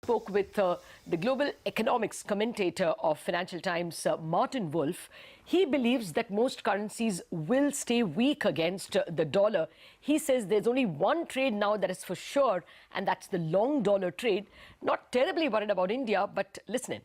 spoke with the global economics commentator of Financial Times, Martin Wolf. He believes that most currencies will stay weak against the dollar. He says there's only one trade now that is for sure, and that's the long dollar trade. Not terribly worried about India, but listen in.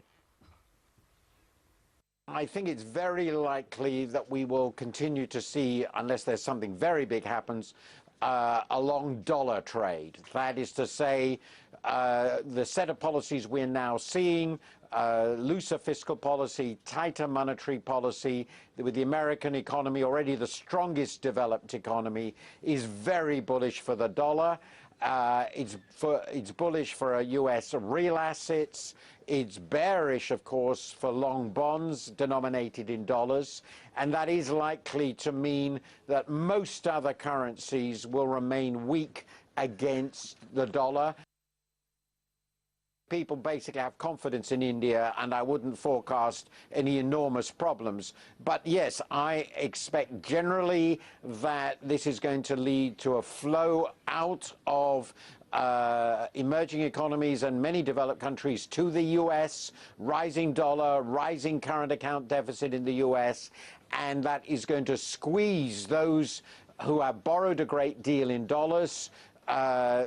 I think it's very likely that we will continue to see, unless there's something very big happens, a long dollar trade. That is to say, the set of policies we're now seeing, looser fiscal policy, tighter monetary policy, with the American economy already the strongest developed economy, is very bullish for the dollar. It's bullish for U.S. real assets. It's bearish, of course, for long bonds denominated in dollars. And that is likely to mean that most other currencies will remain weak against the dollar. People basically have confidence in India, and I wouldn't forecast any enormous problems. But yes, I expect generally that this is going to lead to a flow out of emerging economies and many developed countries to the U.S., rising dollar, rising current account deficit in the U.S., and that is going to squeeze those who have borrowed a great deal in dollars,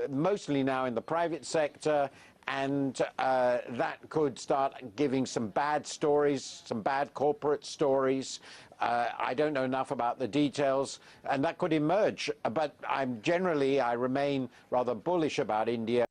mostly now in the private sector, and that could start giving some bad stories, some bad corporate stories. I don't know enough about the details, and that could emerge. But I remain rather bullish about India.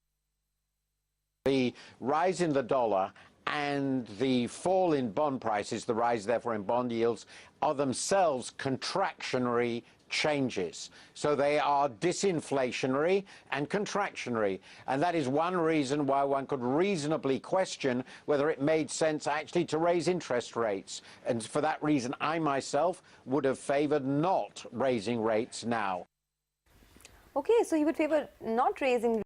The rise in the dollar and the fall in bond prices, the rise therefore in bond yields, are themselves contractionary changes. So they are disinflationary and contractionary. And that is one reason why one could reasonably question whether it made sense actually to raise interest rates. And for that reason, I myself would have favored not raising rates now. Okay, so you would favor not raising